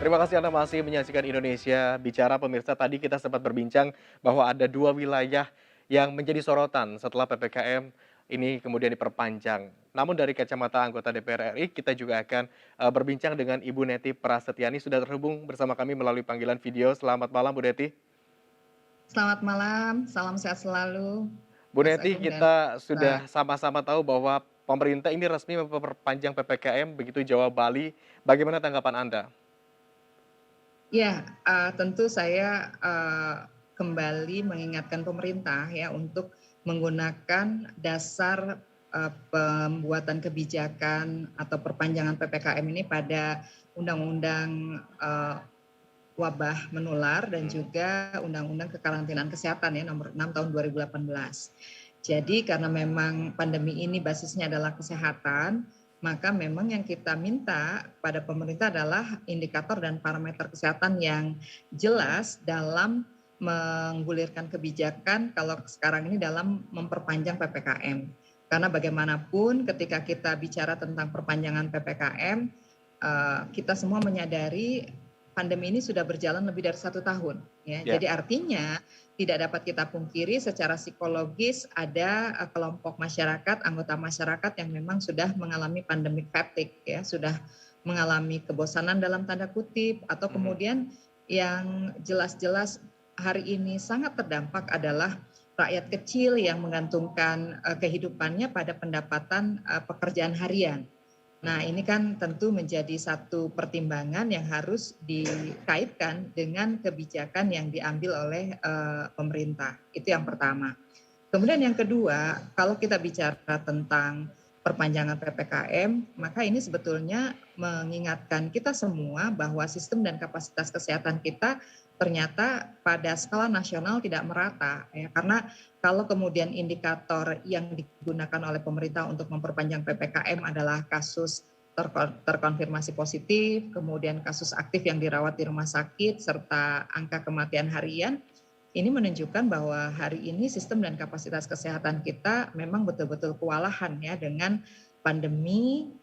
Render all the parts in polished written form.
Terima kasih Anda masih menyaksikan Indonesia Bicara. Pemirsa, tadi kita sempat berbincang bahwa ada 2 wilayah yang menjadi sorotan setelah PPKM ini kemudian diperpanjang. Namun dari kacamata anggota DPR RI, kita juga akan berbincang dengan Ibu Neti Prasetyani, sudah terhubung bersama kami melalui panggilan video. Selamat malam Bu Neti. Selamat malam, salam sehat selalu, Bu Mas Neti, Agung dan kita Mbak. sudah sama-sama tahu bahwa pemerintah ini resmi memperpanjang PPKM begitu Jawa, Bali. Bagaimana tanggapan Anda? Ya, tentu saya, kembali mengingatkan pemerintah ya untuk menggunakan dasar, pembuatan kebijakan atau perpanjangan PPKM ini pada Undang-Undang, Wabah Menular dan Mhm. juga Undang-Undang Kekarantinaan Kesehatan ya Nomor 6 Tahun 2018. Jadi karena memang pandemi ini basisnya adalah kesehatan, maka memang yang kita minta pada pemerintah adalah indikator dan parameter kesehatan yang jelas dalam menggulirkan kebijakan kalau sekarang ini dalam memperpanjang PPKM. Karena bagaimanapun ketika kita bicara tentang perpanjangan PPKM, kita semua menyadari pandemi ini sudah berjalan lebih dari 1 tahun ya. Ya. Jadi artinya tidak dapat kita pungkiri secara psikologis ada kelompok masyarakat, anggota masyarakat yang memang sudah mengalami pandemic fatigue ya, sudah mengalami kebosanan dalam tanda kutip atau Mhm. kemudian yang jelas-jelas hari ini sangat terdampak adalah rakyat kecil yang menggantungkan kehidupannya pada pendapatan pekerjaan harian. Nah, Mhm. ini kan tentu menjadi satu pertimbangan yang harus dikaitkan dengan kebijakan yang diambil oleh pemerintah. Itu yang pertama. Kemudian yang kedua, kalau kita bicara tentang perpanjangan PPKM, maka ini sebetulnya mengingatkan kita semua bahwa sistem dan kapasitas kesehatan kita ternyata pada skala nasional tidak merata ya, karena kalau kemudian indikator yang digunakan oleh pemerintah untuk memperpanjang PPKM adalah kasus terkonfirmasi positif, kemudian kasus aktif yang dirawat di rumah sakit serta angka kematian harian, ini menunjukkan bahwa hari ini sistem dan kapasitas kesehatan kita memang betul-betul kewalahan ya dengan pandemi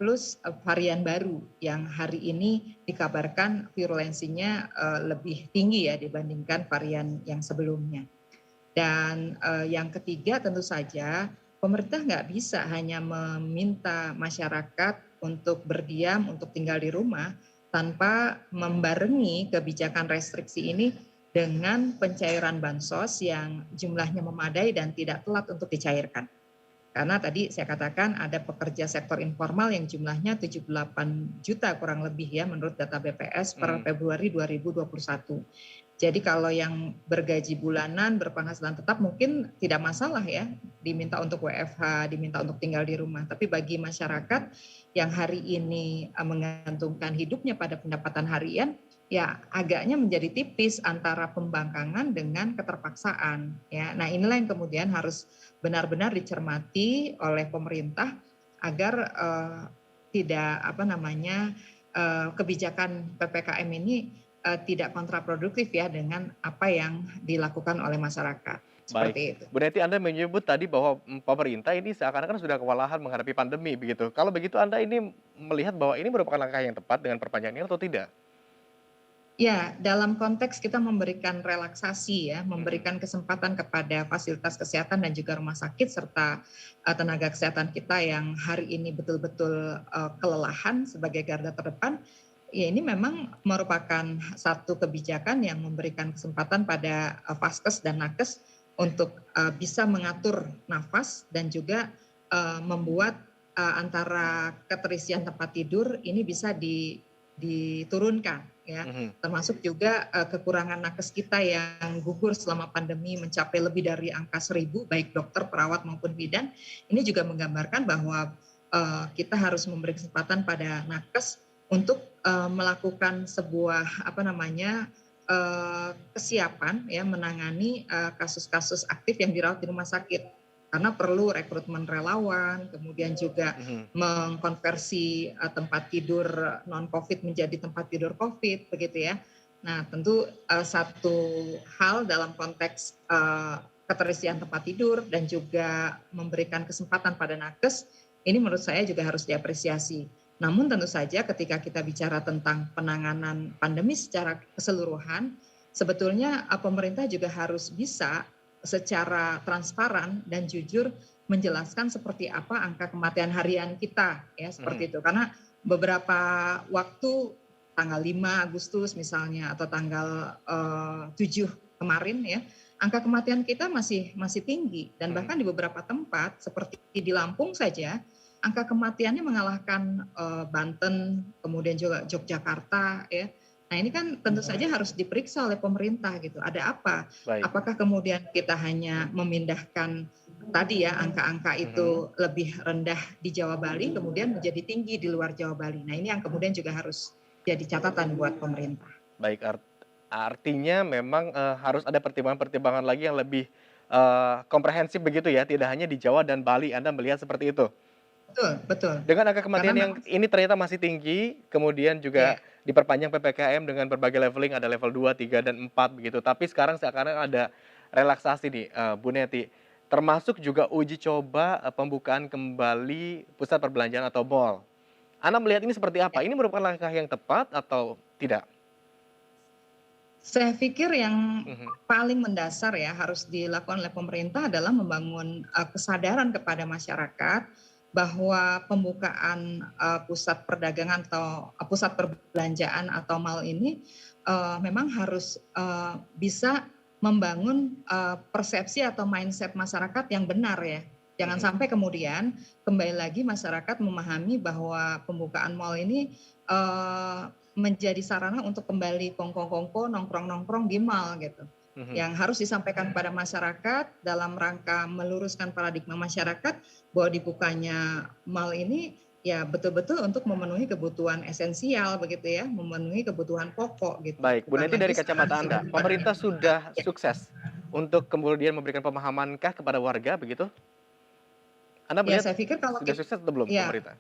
plus varian baru yang hari ini dikabarkan virulensinya lebih tinggi ya dibandingkan varian yang sebelumnya. Dan yang ketiga tentu saja pemerintah nggak bisa hanya meminta masyarakat untuk berdiam, untuk tinggal di rumah tanpa membarengi kebijakan restriksi ini dengan pencairan bansos yang jumlahnya memadai dan tidak telat untuk dicairkan. Karena tadi saya katakan ada pekerja sektor informal yang jumlahnya 78 juta kurang lebih ya menurut data BPS per Mhm. Februari 2021. Jadi kalau yang bergaji bulanan, berpenghasilan tetap mungkin tidak masalah ya, diminta untuk WFH, diminta untuk tinggal di rumah. Tapi bagi masyarakat yang hari ini menggantungkan hidupnya pada pendapatan harian, ya agaknya menjadi tipis antara pembangkangan dengan keterpaksaan. Ya, nah inilah yang kemudian harus benar-benar dicermati oleh pemerintah agar tidak apa namanya kebijakan PPKM ini tidak kontraproduktif ya dengan apa yang dilakukan oleh masyarakat. Baik. Seperti itu. Bu Neti, Anda menyebut tadi bahwa, pemerintah ini seakan-akan sudah kewalahan menghadapi pandemi begitu. Kalau begitu Anda ini melihat bahwa ini merupakan langkah yang tepat dengan perpanjangan ini atau tidak? Ya, dalam konteks kita memberikan relaksasi ya, Mhm. memberikan kesempatan kepada fasilitas kesehatan dan juga rumah sakit serta tenaga kesehatan kita yang hari ini betul-betul kelelahan sebagai garda terdepan, ya ini memang merupakan satu kebijakan yang memberikan kesempatan pada Vaskes dan Nakes untuk bisa mengatur nafas dan juga membuat antara keterisian tempat tidur ini bisa diturunkan ya, Mhm. termasuk juga kekurangan nakes kita yang gugur selama pandemi mencapai lebih dari angka 1.000 baik dokter, perawat maupun bidan. Ini juga menggambarkan bahwa kita harus memberi kesempatan pada nakes untuk melakukan sebuah apa namanya kesiapan ya menangani kasus-kasus aktif yang dirawat di rumah sakit. Karena perlu rekrutmen relawan, kemudian juga Mhm. mengkonversi tempat tidur non Covid menjadi tempat tidur Covid begitu ya. Nah, tentu satu hal dalam konteks keterisian tempat tidur dan juga memberikan kesempatan pada nakes ini menurut saya juga harus diapresiasi. Namun tentu saja ketika kita bicara tentang penanganan pandemi secara keseluruhan, sebetulnya pemerintah juga harus bisa secara transparan dan jujur menjelaskan seperti apa angka kematian harian kita ya Mhm, seperti itu. Karena beberapa waktu tanggal 5 Agustus misalnya atau tanggal 7 kemarin ya, angka kematian kita masih tinggi dan mhm. bahkan di beberapa tempat seperti di Lampung saja angka kematiannya mengalahkan Banten, kemudian juga Yogyakarta ya. Nah, ini kan tentu saja harus diperiksa oleh pemerintah gitu. Ada apa? Baik. Apakah kemudian kita hanya memindahkan tadi ya angka-angka Mhm. itu lebih rendah di Jawa Bali kemudian menjadi tinggi di luar Jawa Bali. Nah, ini yang kemudian juga harus jadi catatan buat pemerintah. Baik, artinya memang, harus ada pertimbangan-pertimbangan lagi yang lebih, komprehensif begitu ya, tidak hanya di Jawa dan Bali, Anda melihat seperti itu? Betul, betul. Dengan angka Karena kematian yang memang ini ternyata masih tinggi, kemudian juga ya, diperpanjang PPKM dengan berbagai leveling, ada level 2, 3, dan 4 begitu. Tapi sekarang seakan ada relaksasi nih, Bu Neti, termasuk juga uji coba, pembukaan kembali pusat perbelanjaan atau mall. Anda melihat ini seperti ya. apa? Ini merupakan langkah yang tepat atau tidak? Saya pikir yang Mhm, paling mendasar ya harus dilakukan oleh pemerintah adalah membangun kesadaran kepada masyarakat bahwa pembukaan pusat perdagangan atau pusat perbelanjaan atau mal ini memang harus bisa membangun persepsi atau mindset masyarakat yang benar ya. Jangan mhm, sampai kemudian kembali lagi masyarakat memahami bahwa pembukaan mal ini eh, menjadi sarana untuk kembali kongko-kongko, nongkrong-nongkrong di mall gitu. mhm. Yang harus disampaikan kepada masyarakat dalam rangka meluruskan paradigma masyarakat bahwa dibukanya mall ini ya betul-betul untuk memenuhi kebutuhan esensial begitu ya, memenuhi kebutuhan pokok gitu. Baik, Bu Bukan Neti dari lagi kacamata sarana Anda, hiburan. pemerintah sudah Ya, sukses untuk kemudian memberikan pemahamankah kepada warga begitu? Anda ya melihat saya pikir kalau sudah kita sukses atau belum ya pemerintah?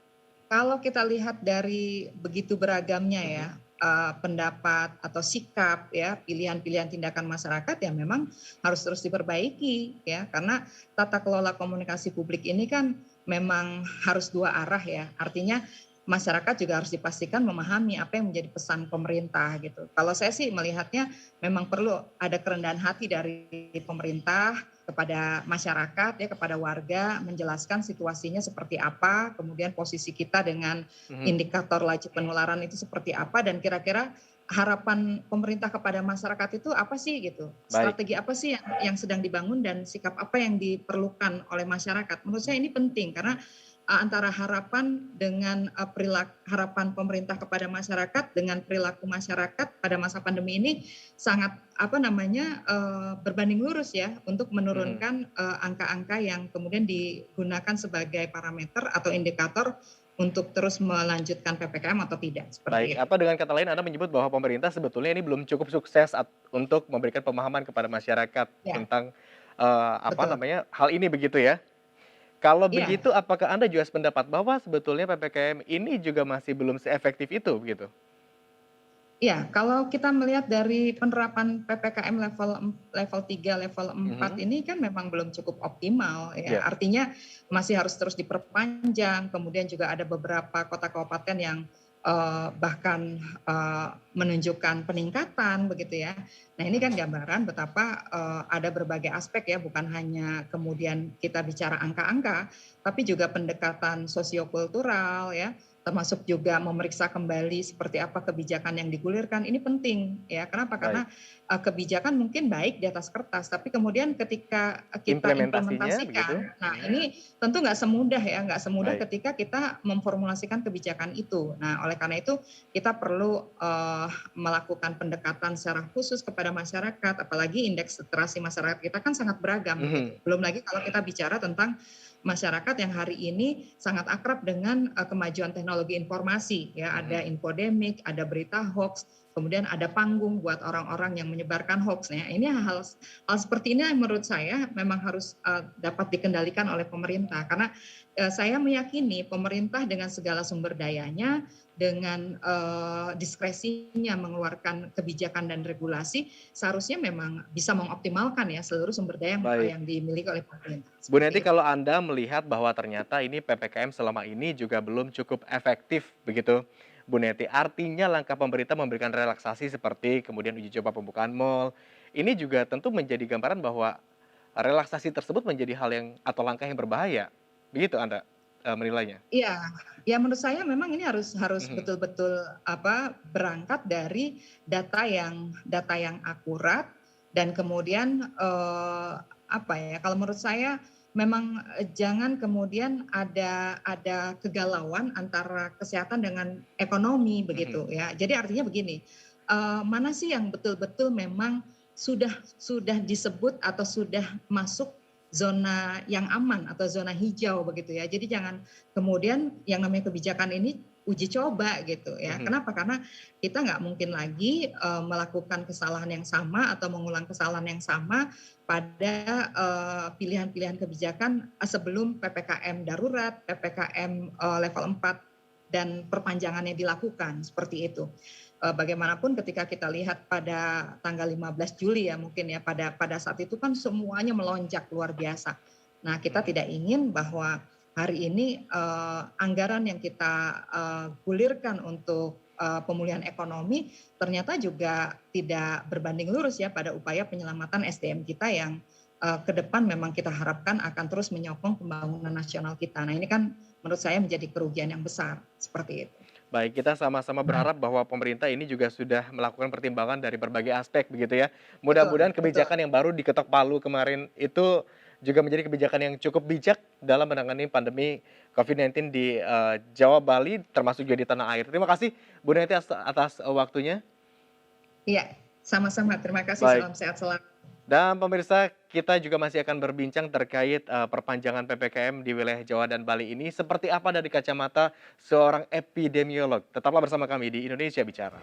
kalau kita lihat dari begitu beragamnya ya, Mhm, pendapat atau sikap ya, pilihan-pilihan tindakan masyarakat ya memang harus terus diperbaiki ya, karena tata kelola komunikasi publik ini kan memang harus dua arah ya. Artinya masyarakat juga harus dipastikan memahami apa yang menjadi pesan pemerintah gitu. Kalau saya sih melihatnya memang perlu ada kerendahan hati dari pemerintah kepada masyarakat ya, kepada warga menjelaskan situasinya seperti apa, kemudian posisi kita dengan mhm. indikator laju penularan itu seperti apa dan kira-kira harapan pemerintah kepada masyarakat itu apa sih gitu. Baik, Strategi apa sih yang sedang dibangun dan sikap apa yang diperlukan oleh masyarakat. Menurut saya ini penting karena antara harapan dengan harapan pemerintah kepada masyarakat dengan perilaku masyarakat pada masa pandemi ini sangat apa namanya berbanding lurus ya untuk mhm. menurunkan angka-angka yang kemudian digunakan sebagai parameter atau indikator untuk terus melanjutkan PPKM atau tidak Baik, seperti itu. apa dengan kata lain Anda menyebut bahwa pemerintah sebetulnya ini belum cukup sukses untuk memberikan pemahaman kepada masyarakat Ya, tentang, apa betul. namanya, hal ini begitu ya? Kalau Iya, begitu apakah Anda juga sependapat bahwa sebetulnya PPKM ini juga masih belum seefektif itu begitu? iya, kalau kita melihat dari penerapan PPKM level 3, level 4 Mhm, ini kan memang belum cukup optimal ya. iya, Artinya masih harus terus diperpanjang, kemudian juga ada beberapa kota kabupaten yang bahkan menunjukkan peningkatan begitu ya. Nah, ini kan mhm, gambaran betapa ada berbagai aspek ya, bukan hanya kemudian kita bicara angka-angka, tapi juga pendekatan sosiokultural ya, termasuk juga memeriksa kembali seperti apa kebijakan yang digulirkan. Ini penting ya. Kenapa? baik. Karena kebijakan mungkin baik di atas kertas, tapi kemudian ketika kita Implementasinya begitu? implementasikan, nah ini tentu nggak semudah ya, nggak semudah Baik, ketika kita memformulasikan kebijakan itu. Nah, oleh karena itu kita perlu melakukan pendekatan secara khusus kepada masyarakat, apalagi indeks literasi masyarakat kita kan sangat beragam begitu. mhm, Belum lagi kalau kita bicara tentang masyarakat yang hari ini sangat akrab dengan kemajuan teknologi informasi ya, ada mhm, infodemik, ada berita hoax. kemudian ada panggung buat orang-orang yang menyebarkan hoax. Nah, ini hal hal seperti ini yang menurut saya memang harus dapat dikendalikan oleh pemerintah, karena saya meyakini pemerintah dengan segala sumber dayanya, dengan diskresinya mengeluarkan kebijakan dan regulasi, seharusnya memang bisa mengoptimalkan ya seluruh sumber daya Baik. yang dimiliki oleh pemerintah. Bu Neti, Seperti itu. kalau Anda melihat bahwa ternyata ini PPKM selama ini juga belum cukup efektif begitu, Bu Neti. Artinya langkah pemerintah memberikan relaksasi seperti kemudian uji coba pembukaan mal, ini juga tentu menjadi gambaran bahwa relaksasi tersebut menjadi hal yang atau langkah yang berbahaya. Begitu Anda, menilainya? Iya, ya menurut saya memang ini harus harus Mhm, betul-betul berangkat dari data yang akurat dan kemudian kalau menurut saya memang jangan kemudian ada kegalauan antara kesehatan dengan ekonomi mhm. begitu ya. Jadi artinya begini, mana sih yang betul-betul memang sudah disebut atau sudah masuk zona yang aman atau zona hijau begitu ya. Jadi jangan kemudian yang namanya kebijakan ini uji coba gitu ya. Mhm. Kenapa? Karena kita nggak mungkin lagi melakukan kesalahan yang sama atau mengulang kesalahan yang sama pada pilihan-pilihan kebijakan sebelum PPKM darurat, PPKM level 4 dan perpanjangannya dilakukan seperti itu. Bagaimanapun ketika kita lihat pada tanggal 15 Juli ya mungkin ya pada saat itu kan semuanya melonjak luar biasa. Nah, kita Mhm. tidak ingin bahwa hari ini anggaran yang kita gulirkan untuk pemulihan ekonomi ternyata juga tidak berbanding lurus ya pada upaya penyelamatan SDM kita yang ke depan memang kita harapkan akan terus menyokong pembangunan nasional kita. Nah, ini kan menurut saya menjadi kerugian yang besar seperti itu. Baik, kita sama-sama berharap bahwa pemerintah ini juga sudah melakukan pertimbangan dari berbagai aspek begitu ya. Betul, Mudah-mudahan betul. kebijakan yang baru diketok palu kemarin itu juga menjadi kebijakan yang cukup bijak dalam menangani pandemi COVID-19 di Jawa, Bali, termasuk juga di tanah air. Terima kasih Bu Neti atas waktunya. Iya, sama-sama. Terima kasih. Baik. Salam sehat selalu. Dan pemirsa, kita juga masih akan berbincang terkait perpanjangan PPKM di wilayah Jawa dan Bali ini seperti apa dari kacamata seorang epidemiolog. Tetaplah bersama kami di Indonesia Bicara.